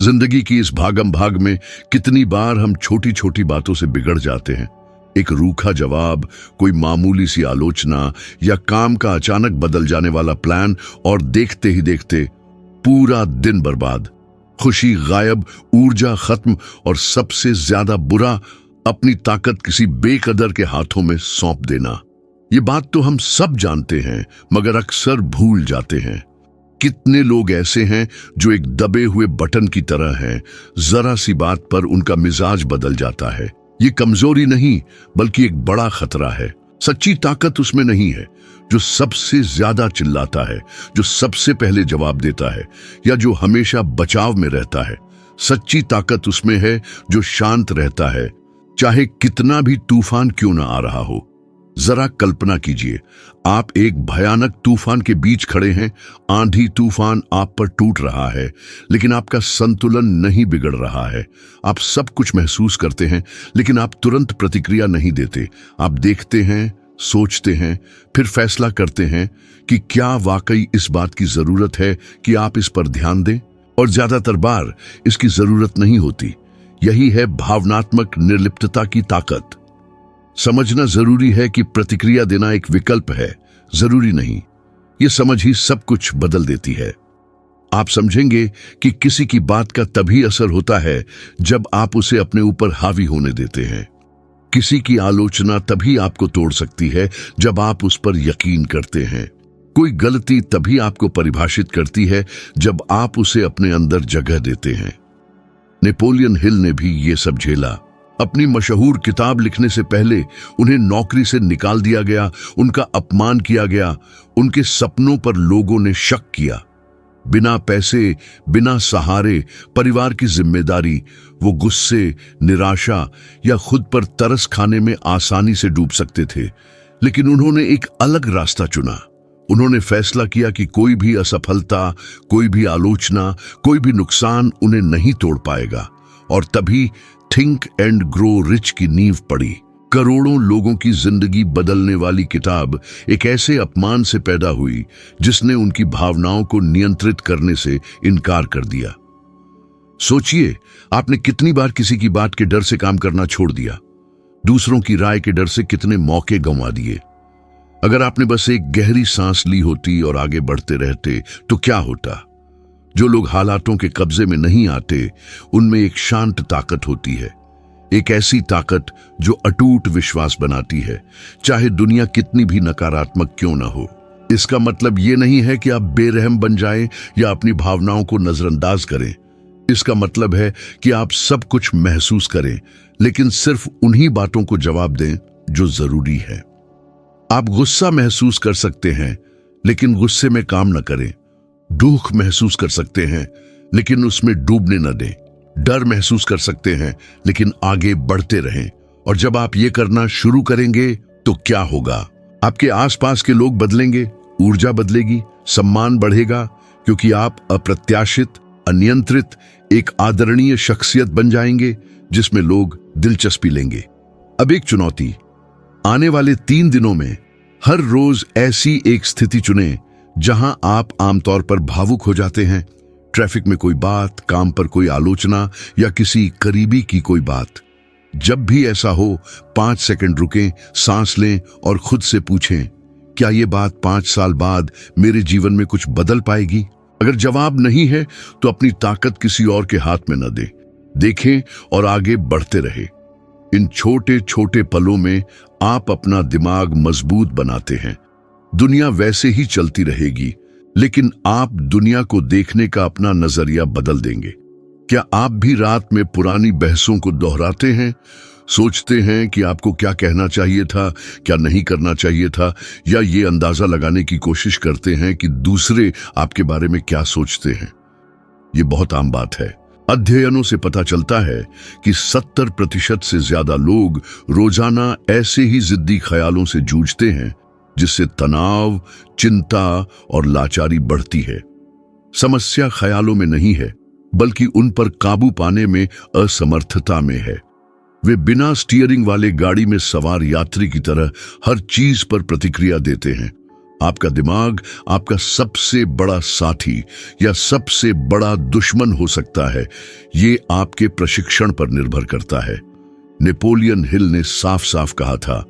जिंदगी की इस भागम भाग में कितनी बार हम छोटी छोटी बातों से बिगड़ जाते हैं। एक रूखा जवाब, कोई मामूली सी आलोचना या काम का अचानक बदल जाने वाला प्लान, और देखते ही देखते पूरा दिन बर्बाद, खुशी गायब, ऊर्जा खत्म, और सबसे ज्यादा बुरा, अपनी ताकत किसी बेकदर के हाथों में सौंप देना। ये बात तो हम सब जानते हैं, मगर अक्सर भूल जाते हैं। कितने लोग ऐसे हैं जो एक दबे हुए बटन की तरह हैं, जरा सी बात पर उनका मिजाज बदल जाता है। ये कमजोरी नहीं, बल्कि एक बड़ा खतरा है। सच्ची ताकत उसमें नहीं है जो सबसे ज्यादा चिल्लाता है, जो सबसे पहले जवाब देता है, या जो हमेशा बचाव में रहता है। सच्ची ताकत उसमें है जो शांत रहता है, चाहे कितना भी तूफान क्यों ना आ रहा हो। जरा कल्पना कीजिए, आप एक भयानक तूफान के बीच खड़े हैं, आंधी तूफान आप पर टूट रहा है, लेकिन आपका संतुलन नहीं बिगड़ रहा है। आप सब कुछ महसूस करते हैं, लेकिन आप तुरंत प्रतिक्रिया नहीं देते। आप देखते हैं, सोचते हैं, फिर फैसला करते हैं कि क्या वाकई इस बात की जरूरत है कि आप इस पर ध्यान दें। और ज्यादातर बार इसकी जरूरत नहीं होती। यही है भावनात्मक निर्लिप्तता की ताकत। समझना जरूरी है कि प्रतिक्रिया देना एक विकल्प है, जरूरी नहीं। यह समझ ही सब कुछ बदल देती है। आप समझेंगे कि किसी की बात का तभी असर होता है जब आप उसे अपने ऊपर हावी होने देते हैं। किसी की आलोचना तभी आपको तोड़ सकती है जब आप उस पर यकीन करते हैं। कोई गलती तभी आपको परिभाषित करती है जब आप उसे अपने अंदर जगह देते हैं। नेपोलियन हिल ने भी ये सब झेला। अपनी मशहूर किताब लिखने से पहले उन्हें नौकरी से निकाल दिया गया, उनका अपमान किया गया, उनके सपनों पर लोगों ने शक किया। बिना पैसे, बिना सहारे, परिवार की जिम्मेदारी, वो गुस्से, निराशा या खुद पर तरस खाने में आसानी से डूब सकते थे। लेकिन उन्होंने एक अलग रास्ता चुना। उन्होंने फैसला किया कि कोई भी असफलता, कोई भी आलोचना, कोई भी नुकसान उन्हें नहीं तोड़ पाएगा। और तभी थिंक एंड ग्रो रिच की नींव पड़ी। करोड़ों लोगों की जिंदगी बदलने वाली किताब एक ऐसे अपमान से पैदा हुई जिसने उनकी भावनाओं को नियंत्रित करने से इनकार कर दिया। सोचिए, आपने कितनी बार किसी की बात के डर से काम करना छोड़ दिया, दूसरों की राय के डर से कितने मौके गंवा दिए। अगर आपने बस एक गहरी सांस ली होती और आगे बढ़ते रहते तो क्या होता? जो लोग हालातों के कब्जे में नहीं आते, उनमें एक शांत ताकत होती है, एक ऐसी ताकत जो अटूट विश्वास बनाती है, चाहे दुनिया कितनी भी नकारात्मक क्यों ना हो। इसका मतलब ये नहीं है कि आप बेरहम बन जाएं या अपनी भावनाओं को नजरअंदाज करें। इसका मतलब है कि आप सब कुछ महसूस करें, लेकिन सिर्फ उन्हीं बातों को जवाब दें जो जरूरी है। आप गुस्सा महसूस कर सकते हैं, लेकिन गुस्से में काम न करें। दुख महसूस कर सकते हैं, लेकिन उसमें डूबने न दें। डर महसूस कर सकते हैं, लेकिन आगे बढ़ते रहें। और जब आप ये करना शुरू करेंगे तो क्या होगा? आपके आसपास के लोग बदलेंगे, ऊर्जा बदलेगी, सम्मान बढ़ेगा, क्योंकि आप अप्रत्याशित, अनियंत्रित, एक आदरणीय शख्सियत बन जाएंगे जिसमें लोग दिलचस्पी लेंगे। अब एक चुनौती, आने वाले 3 दिनों में हर रोज ऐसी एक स्थिति चुनें जहां आप आमतौर पर भावुक हो जाते हैं। ट्रैफिक में कोई बात, काम पर कोई आलोचना या किसी करीबी की कोई बात। जब भी ऐसा हो, 5 सेकंड रुकें, सांस लें और खुद से पूछें, क्या ये बात 5 साल बाद मेरे जीवन में कुछ बदल पाएगी? अगर जवाब नहीं है तो अपनी ताकत किसी और के हाथ में न दें। देखें और आगे बढ़ते रहे। इन छोटे छोटे पलों में आप अपना दिमाग मजबूत बनाते हैं। दुनिया वैसे ही चलती रहेगी, लेकिन आप दुनिया को देखने का अपना नजरिया बदल देंगे। क्या आप भी रात में पुरानी बहसों को दोहराते हैं? सोचते हैं कि आपको क्या कहना चाहिए था, क्या नहीं करना चाहिए था, या ये अंदाजा लगाने की कोशिश करते हैं कि दूसरे आपके बारे में क्या सोचते हैं? ये बहुत आम बात है। अध्ययनों से पता चलता है कि 70% से ज्यादा लोग रोजाना ऐसे ही जिद्दी ख्यालों से जूझते हैं जिससे तनाव, चिंता और लाचारी बढ़ती है। समस्या ख्यालों में नहीं है, बल्कि उन पर काबू पाने में असमर्थता में है। वे बिना स्टीयरिंग वाले गाड़ी में सवार यात्री की तरह हर चीज पर प्रतिक्रिया देते हैं। आपका दिमाग आपका सबसे बड़ा साथी या सबसे बड़ा दुश्मन हो सकता है, ये आपके प्रशिक्षण पर निर्भर करता है। नेपोलियन हिल ने साफ साफ कहा था,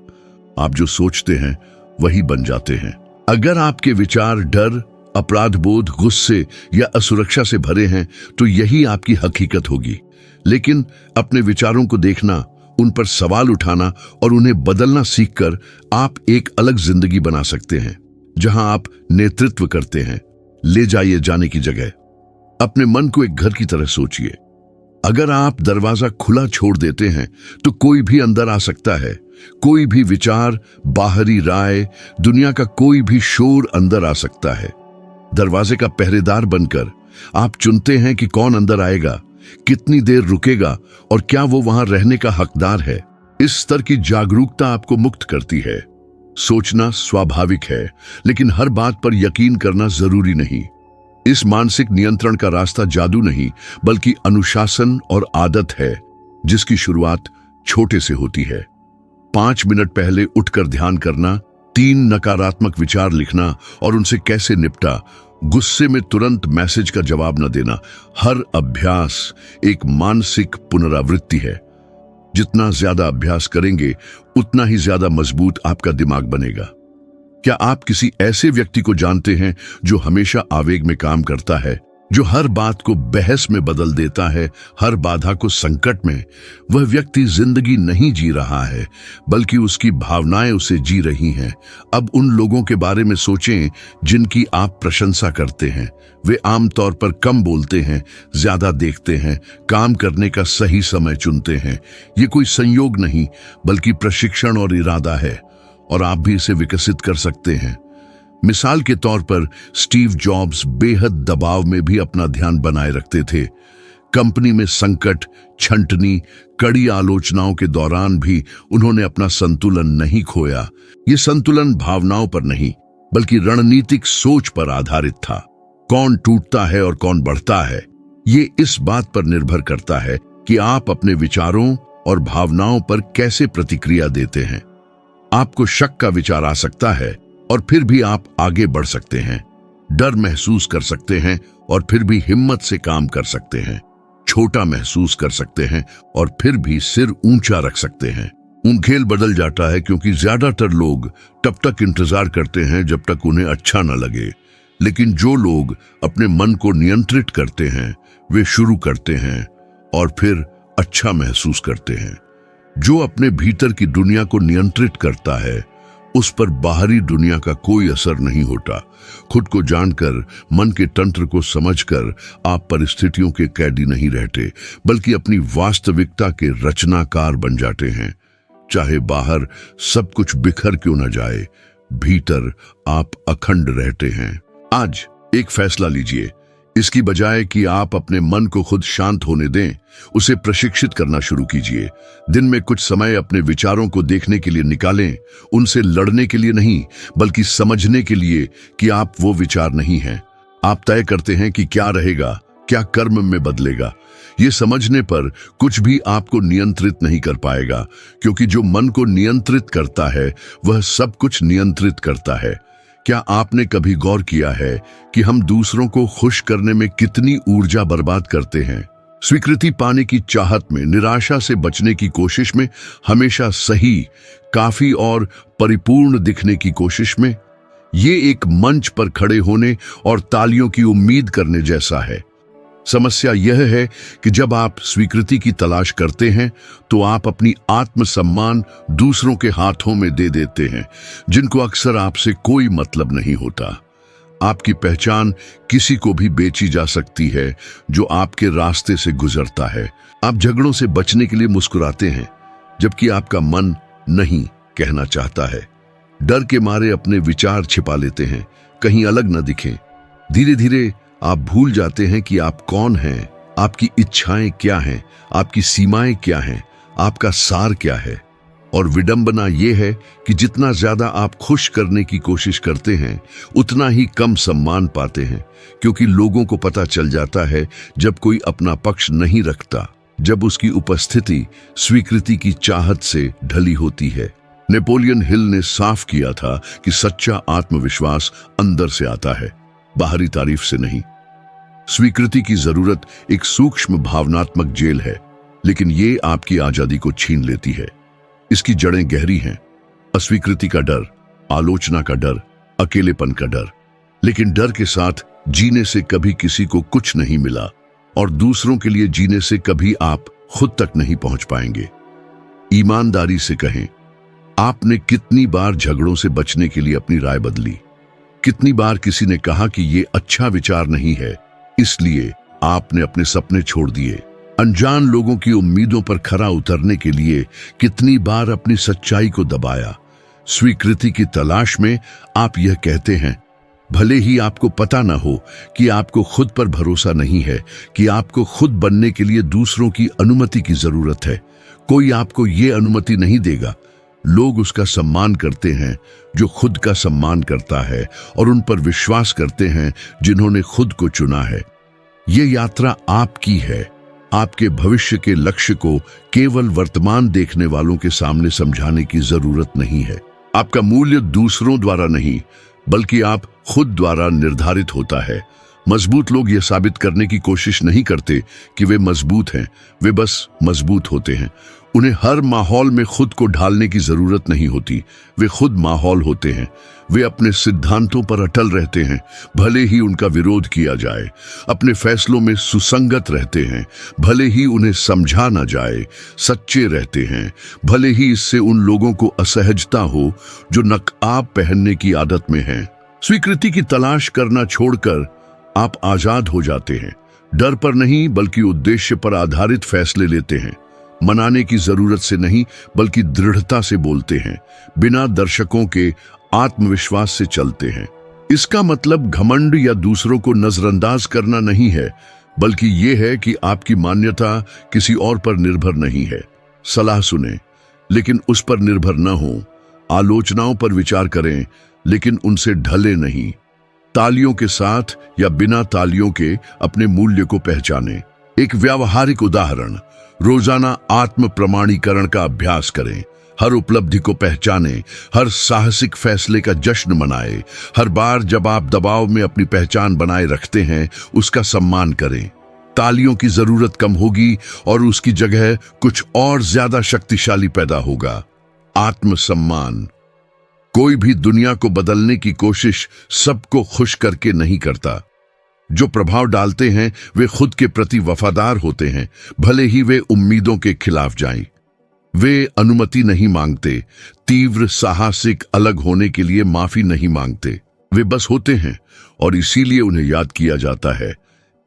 आप जो सोचते हैं वही बन जाते हैं। अगर आपके विचार डर, अपराध बोध, गुस्से या असुरक्षा से भरे हैं तो यही आपकी हकीकत होगी। लेकिन अपने विचारों को देखना, उन पर सवाल उठाना और उन्हें बदलना सीखकर आप एक अलग जिंदगी बना सकते हैं, जहां आप नेतृत्व करते हैं, ले जाइए जाने की जगह। अपने मन को एक घर की तरह सोचिए। अगर आप दरवाजा खुला छोड़ देते हैं तो कोई भी अंदर आ सकता है। कोई भी विचार, बाहरी राय, दुनिया का कोई भी शोर अंदर आ सकता है। दरवाजे का पहरेदार बनकर आप चुनते हैं कि कौन अंदर आएगा, कितनी देर रुकेगा और क्या वो वहां रहने का हकदार है। इस स्तर की जागरूकता आपको मुक्त करती है। सोचना स्वाभाविक है, लेकिन हर बात पर यकीन करना जरूरी नहीं। इस मानसिक नियंत्रण का रास्ता जादू नहीं, बल्कि अनुशासन और आदत है, जिसकी शुरुआत छोटे से होती है। 5 मिनट पहले उठकर ध्यान करना, 3 नकारात्मक विचार लिखना और उनसे कैसे निपटा, गुस्से में तुरंत मैसेज का जवाब न देना। हर अभ्यास एक मानसिक पुनरावृत्ति है। जितना ज्यादा अभ्यास करेंगे, उतना ही ज्यादा मजबूत आपका दिमाग बनेगा। क्या आप किसी ऐसे व्यक्ति को जानते हैं जो हमेशा आवेग में काम करता है, जो हर बात को बहस में बदल देता है, हर बाधा को संकट में? वह व्यक्ति जिंदगी नहीं जी रहा है, बल्कि उसकी भावनाएं उसे जी रही हैं। अब उन लोगों के बारे में सोचें जिनकी आप प्रशंसा करते हैं। वे आमतौर पर कम बोलते हैं, ज्यादा देखते हैं, काम करने का सही समय चुनते हैं। ये कोई संयोग नहीं, बल्कि प्रशिक्षण और इरादा है, और आप भी इसे विकसित कर सकते हैं। मिसाल के तौर पर स्टीव जॉब्स बेहद दबाव में भी अपना ध्यान बनाए रखते थे। कंपनी में संकट, छंटनी, कड़ी आलोचनाओं के दौरान भी उन्होंने अपना संतुलन नहीं खोया। ये संतुलन भावनाओं पर नहीं, बल्कि रणनीतिक सोच पर आधारित था। कौन टूटता है और कौन बढ़ता है, ये इस बात पर निर्भर करता है कि आप अपने विचारों और भावनाओं पर कैसे प्रतिक्रिया देते हैं। आपको शक का विचार आ सकता है और फिर भी आप आगे बढ़ सकते हैं। डर महसूस कर सकते हैं और फिर भी हिम्मत से काम कर सकते हैं। छोटा महसूस कर सकते हैं और फिर भी सिर ऊंचा रख सकते हैं। खेल बदल जाता है क्योंकि ज्यादातर लोग तब तक इंतजार करते हैं जब तक उन्हें अच्छा न लगे, लेकिन जो लोग अपने मन को नियंत्रित करते हैं वे शुरू करते हैं और फिर अच्छा महसूस करते हैं। जो अपने भीतर की दुनिया को नियंत्रित करता है उस पर बाहरी दुनिया का कोई असर नहीं होता। खुद को जानकर, मन के तंत्र को समझकर आप परिस्थितियों के कैदी नहीं रहते, बल्कि अपनी वास्तविकता के रचनाकार बन जाते हैं। चाहे बाहर सब कुछ बिखर क्यों न जाए, भीतर आप अखंड रहते हैं। आज एक फैसला लीजिए। इसकी बजाय कि आप अपने मन को खुद शांत होने दें, उसे प्रशिक्षित करना शुरू कीजिए। दिन में कुछ समय अपने विचारों को देखने के लिए निकालें, उनसे लड़ने के लिए नहीं, बल्कि समझने के लिए कि आप वो विचार नहीं हैं। आप तय करते हैं कि क्या रहेगा, क्या कर्म में बदलेगा। ये समझने पर कुछ भी आपको नियंत्रित नहीं कर पाएगा, क्योंकि जो मन को नियंत्रित करता है वह सब कुछ नियंत्रित करता है। क्या आपने कभी गौर किया है कि हम दूसरों को खुश करने में कितनी ऊर्जा बर्बाद करते हैं? स्वीकृति पाने की चाहत में, निराशा से बचने की कोशिश में, हमेशा सही, काफी और परिपूर्ण दिखने की कोशिश में। ये एक मंच पर खड़े होने और तालियों की उम्मीद करने जैसा है। समस्या यह है कि जब आप स्वीकृति की तलाश करते हैं तो आप अपनी आत्मसम्मान दूसरों के हाथों में दे देते हैं, जिनको अक्सर आपसे कोई मतलब नहीं होता। आपकी पहचान किसी को भी बेची जा सकती है जो आपके रास्ते से गुजरता है। आप झगड़ों से बचने के लिए मुस्कुराते हैं, जबकि आपका मन नहीं कहना चाहता है। डर के मारे अपने विचार छिपा लेते हैं, कहीं अलग न दिखें। धीरे धीरे आप भूल जाते हैं कि आप कौन हैं, आपकी इच्छाएं क्या हैं, आपकी सीमाएं क्या हैं, आपका सार क्या है। और विडंबना यह है कि जितना ज्यादा आप खुश करने की कोशिश करते हैं, उतना ही कम सम्मान पाते हैं, क्योंकि लोगों को पता चल जाता है जब कोई अपना पक्ष नहीं रखता, जब उसकी उपस्थिति स्वीकृति की चाहत से ढली होती है। नेपोलियन हिल ने साफ किया था कि सच्चा आत्मविश्वास अंदर से आता है, बाहरी तारीफ से नहीं। स्वीकृति की जरूरत एक सूक्ष्म भावनात्मक जेल है, लेकिन ये आपकी आजादी को छीन लेती है। इसकी जड़ें गहरी हैं। अस्वीकृति का डर, आलोचना का डर, अकेलेपन का डर। लेकिन डर के साथ जीने से कभी किसी को कुछ नहीं मिला, और दूसरों के लिए जीने से कभी आप खुद तक नहीं पहुंच पाएंगे। ईमानदारी से कहें, आपने कितनी बार झगड़ों से बचने के लिए अपनी राय बदली? कितनी बार किसी ने कहा कि यह अच्छा विचार नहीं है, इसलिए आपने अपने सपने छोड़ दिए? अनजान लोगों की उम्मीदों पर खरा उतरने के लिए कितनी बार अपनी सच्चाई को दबाया? स्वीकृति की तलाश में आप यह कहते हैं, भले ही आपको पता न हो कि आपको खुद पर भरोसा नहीं है, कि आपको खुद बनने के लिए दूसरों की अनुमति की जरूरत है। कोई आपको यह अनुमति नहीं देगा। लोग उसका सम्मान करते हैं जो खुद का सम्मान करता है, और उन पर विश्वास करते हैं जिन्होंने खुद को चुना है। ये यात्रा आपकी है। आपके भविष्य के लक्ष्य को केवल वर्तमान देखने वालों के सामने समझाने की जरूरत नहीं है। आपका मूल्य दूसरों द्वारा नहीं, बल्कि आप खुद द्वारा निर्धारित होता है। मजबूत लोग यह साबित करने की कोशिश नहीं करते कि वे मजबूत हैं, वे बस मजबूत होते हैं। उन्हें हर माहौल में खुद को ढालने की जरूरत नहीं होती, वे खुद माहौल होते हैं। वे अपने सिद्धांतों पर अटल रहते हैं, भले ही उनका विरोध किया जाए। अपने फैसलों में सुसंगत रहते हैं, भले ही उन्हें समझा ना जाए। सच्चे रहते हैं, भले ही इससे उन लोगों को असहजता हो जो नकाब पहनने की आदत में हैं। स्वीकृति की तलाश करना छोड़कर आप आजाद हो जाते हैं। डर पर नहीं, बल्कि उद्देश्य पर आधारित फैसले लेते हैं। मनाने की जरूरत से नहीं, बल्कि दृढ़ता से बोलते हैं। बिना दर्शकों के आत्मविश्वास से चलते हैं। इसका मतलब घमंड या दूसरों को नजरअंदाज करना नहीं है, बल्कि यह है कि आपकी मान्यता किसी और पर निर्भर नहीं है। सलाह सुने, लेकिन उस पर निर्भर न हो। आलोचनाओं पर विचार करें, लेकिन उनसे ढले नहीं। तालियों के साथ या बिना तालियों के अपने मूल्य को पहचानें। एक व्यावहारिक उदाहरण, रोजाना आत्म प्रमाणीकरण का अभ्यास करें। हर उपलब्धि को पहचानें, हर साहसिक फैसले का जश्न मनाएं। हर बार जब आप दबाव में अपनी पहचान बनाए रखते हैं, उसका सम्मान करें। तालियों की जरूरत कम होगी और उसकी जगह कुछ और ज्यादा शक्तिशाली पैदा होगा। आत्मसम्मान। कोई भी दुनिया को बदलने की कोशिश सबको खुश करके नहीं करता। जो प्रभाव डालते हैं वे खुद के प्रति वफादार होते हैं, भले ही वे उम्मीदों के खिलाफ जाएं। वे अनुमति नहीं मांगते, तीव्र साहसिक अलग होने के लिए माफी नहीं मांगते। वे बस होते हैं, और इसीलिए उन्हें याद किया जाता है।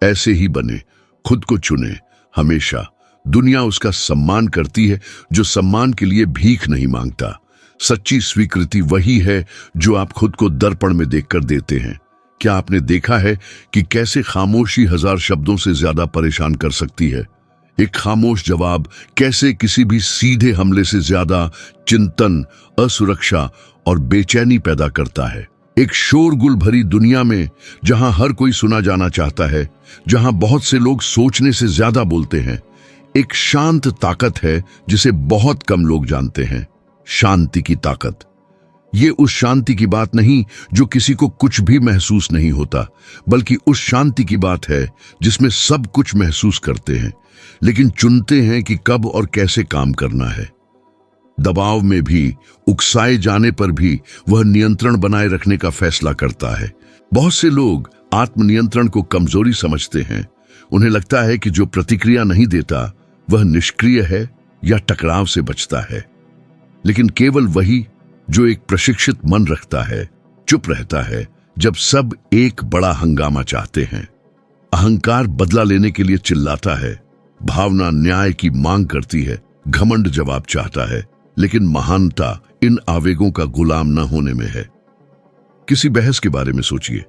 ऐसे ही बने, खुद को चुने। हमेशा दुनिया उसका सम्मान करती है जो सम्मान के लिए भीख नहीं मांगता। सच्ची स्वीकृति वही है जो आप खुद को दर्पण में देखकर देते हैं। क्या आपने देखा है कि कैसे खामोशी 1000 शब्दों से ज्यादा परेशान कर सकती है? एक खामोश जवाब कैसे किसी भी सीधे हमले से ज्यादा चिंतन, असुरक्षा और बेचैनी पैदा करता है? एक शोरगुल भरी दुनिया में जहां हर कोई सुना जाना चाहता है, जहां बहुत से लोग सोचने से ज्यादा बोलते हैं, एक शांत ताकत है जिसे बहुत कम लोग जानते हैं। शांति की ताकत। ये उस शांति की बात नहीं जो किसी को कुछ भी महसूस नहीं होता, बल्कि उस शांति की बात है जिसमें सब कुछ महसूस करते हैं, लेकिन चुनते हैं कि कब और कैसे काम करना है। दबाव में भी, उकसाए जाने पर भी वह नियंत्रण बनाए रखने का फैसला करता है। बहुत से लोग आत्मनियंत्रण को कमजोरी समझते हैं। उन्हें लगता है कि जो प्रतिक्रिया नहीं देता वह निष्क्रिय है या टकराव से बचता है। लेकिन केवल वही जो एक प्रशिक्षित मन रखता है, चुप रहता है जब सब एक बड़ा हंगामा चाहते हैं। अहंकार बदला लेने के लिए चिल्लाता है, भावना न्याय की मांग करती है, घमंड जवाब चाहता है, लेकिन महानता इन आवेगों का गुलाम न होने में है। किसी बहस के बारे में सोचिए।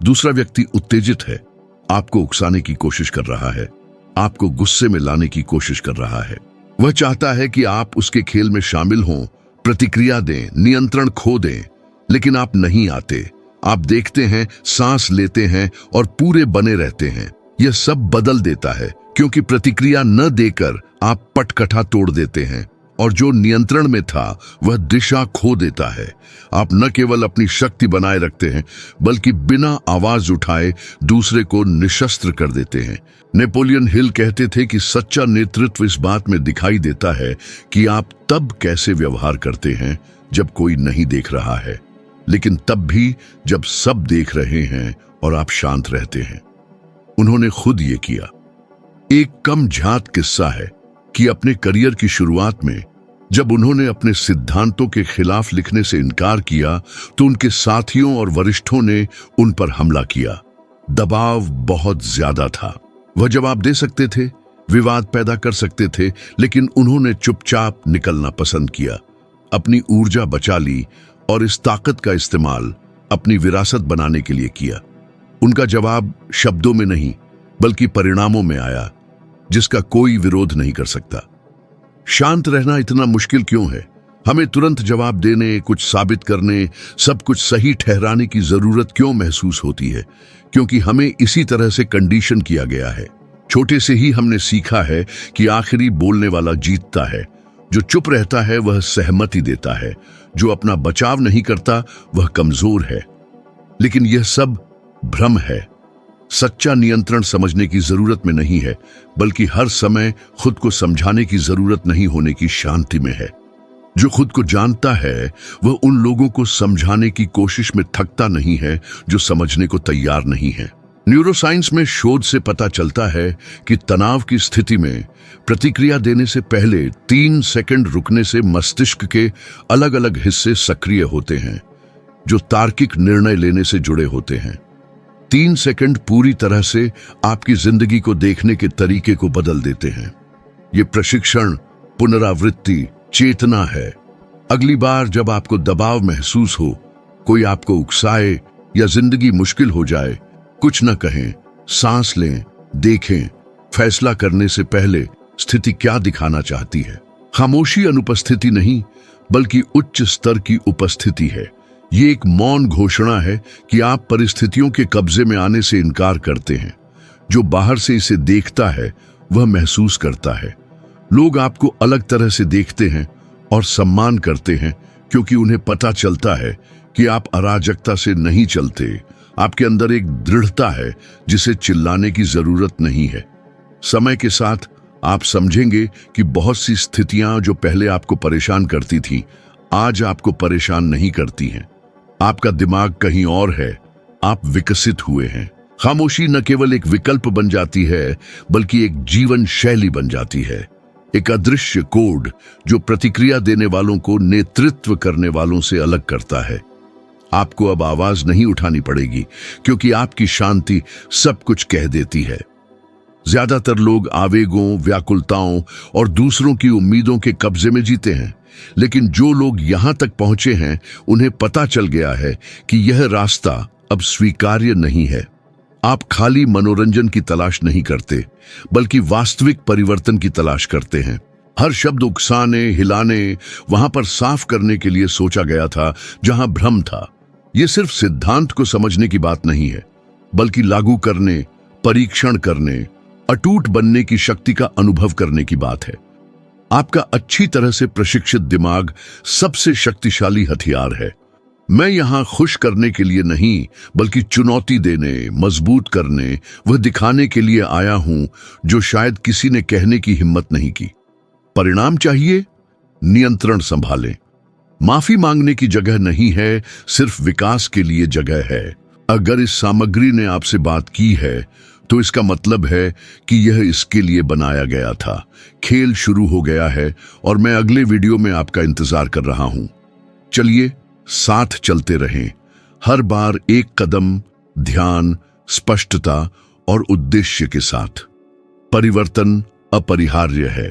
दूसरा व्यक्ति उत्तेजित है, आपको उकसाने की कोशिश कर रहा है, आपको गुस्से में लाने की कोशिश कर रहा है। वह चाहता है कि आप उसके खेल में शामिल हों, प्रतिक्रिया दें, नियंत्रण खो दें, लेकिन आप नहीं आते। आप देखते हैं, सांस लेते हैं और पूरे बने रहते हैं। यह सब बदल देता है, क्योंकि प्रतिक्रिया न देकर आप पटकथा तोड़ देते हैं। और जो नियंत्रण में था वह दिशा खो देता है। आप न केवल अपनी शक्ति बनाए रखते हैं बल्कि बिना आवाज उठाए दूसरे को निशस्त्र कर देते हैं। नेपोलियन हिल कहते थे कि सच्चा नेतृत्व इस बात में दिखाई देता है कि आप तब कैसे व्यवहार करते हैं जब कोई नहीं देख रहा है, लेकिन तब भी जब सब देख रहे हैं और आप शांत रहते हैं। उन्होंने खुद ये किया। एक कम झात किस्सा है कि अपने करियर की शुरुआत में जब उन्होंने अपने सिद्धांतों के खिलाफ लिखने से इनकार किया तो उनके साथियों और वरिष्ठों ने उन पर हमला किया। दबाव बहुत ज्यादा था। वह जवाब दे सकते थे, विवाद पैदा कर सकते थे, लेकिन उन्होंने चुपचाप निकलना पसंद किया, अपनी ऊर्जा बचा ली और इस ताकत का इस्तेमाल अपनी विरासत बनाने के लिए किया। उनका जवाब शब्दों में नहीं बल्कि परिणामों में आया, जिसका कोई विरोध नहीं कर सकता। शांत रहना इतना मुश्किल क्यों है? हमें तुरंत जवाब देने, कुछ साबित करने, सब कुछ सही ठहराने की जरूरत क्यों महसूस होती है? क्योंकि हमें इसी तरह से कंडीशन किया गया है। छोटे से ही हमने सीखा है कि आखिरी बोलने वाला जीतता है। जो चुप रहता है वह सहमति देता है, जो अपना बचाव नहीं करता वह कमजोर है। लेकिन यह सब भ्रम है। सच्चा नियंत्रण समझने की जरूरत में नहीं है, बल्कि हर समय खुद को समझाने की जरूरत नहीं होने की शांति में है। जो खुद को जानता है वह उन लोगों को समझाने की कोशिश में थकता नहीं है जो समझने को तैयार नहीं है। न्यूरोसाइंस में शोध से पता चलता है कि तनाव की स्थिति में प्रतिक्रिया देने से पहले 3 सेकंड रुकने से मस्तिष्क के अलग अलग हिस्से सक्रिय होते हैं, जो तार्किक निर्णय लेने से जुड़े होते हैं। 3 सेकंड पूरी तरह से आपकी जिंदगी को देखने के तरीके को बदल देते हैं। ये प्रशिक्षण, पुनरावृत्ति, चेतना है। अगली बार जब आपको दबाव महसूस हो, कोई आपको उकसाए या जिंदगी मुश्किल हो जाए, कुछ न कहें, सांस लें, देखें। फैसला करने से पहले स्थिति क्या दिखाना चाहती है। खामोशी अनुपस्थिति नहीं बल्कि उच्च स्तर की उपस्थिति है। ये एक मौन घोषणा है कि आप परिस्थितियों के कब्जे में आने से इनकार करते हैं। जो बाहर से इसे देखता है वह महसूस करता है। लोग आपको अलग तरह से देखते हैं और सम्मान करते हैं क्योंकि उन्हें पता चलता है कि आप अराजकता से नहीं चलते। आपके अंदर एक दृढ़ता है जिसे चिल्लाने की जरूरत नहीं है। समय के साथ आप समझेंगे कि बहुत सी स्थितियां जो पहले आपको परेशान करती थीं, आज आपको परेशान नहीं करती हैं। आपका दिमाग कहीं और है, आप विकसित हुए हैं। खामोशी न केवल एक विकल्प बन जाती है बल्कि एक जीवन शैली बन जाती है, एक अदृश्य कोड जो प्रतिक्रिया देने वालों को नेतृत्व करने वालों से अलग करता है। आपको अब आवाज नहीं उठानी पड़ेगी क्योंकि आपकी शांति सब कुछ कह देती है। ज्यादातर लोग आवेगों, व्याकुलताओं और दूसरों की उम्मीदों के कब्जे में जीते हैं, लेकिन जो लोग यहां तक पहुंचे हैं उन्हें पता चल गया है कि यह रास्ता अब स्वीकार्य नहीं है। आप खाली मनोरंजन की तलाश नहीं करते बल्कि वास्तविक परिवर्तन की तलाश करते हैं। हर शब्द उकसाने, हिलाने, वहां पर साफ करने के लिए सोचा गया था जहां भ्रम था। यह सिर्फ सिद्धांत को समझने की बात नहीं है बल्कि लागू करने, परीक्षण करने, अटूट बनने की शक्ति का अनुभव करने की बात है। आपका अच्छी तरह से प्रशिक्षित दिमाग सबसे शक्तिशाली हथियार है। मैं यहां खुश करने के लिए नहीं बल्कि चुनौती देने, मजबूत करने, वह दिखाने के लिए आया हूं जो शायद किसी ने कहने की हिम्मत नहीं की। परिणाम चाहिए, नियंत्रण संभालें। माफी मांगने की जगह नहीं है, सिर्फ विकास के लिए जगह है। अगर इस सामग्री ने आपसे बात की है तो इसका मतलब है कि यह इसके लिए बनाया गया था। खेल शुरू हो गया है और मैं अगले वीडियो में आपका इंतजार कर रहा हूं। चलिए साथ चलते रहें, हर बार एक कदम, ध्यान, स्पष्टता और उद्देश्य के साथ। परिवर्तन अपरिहार्य है।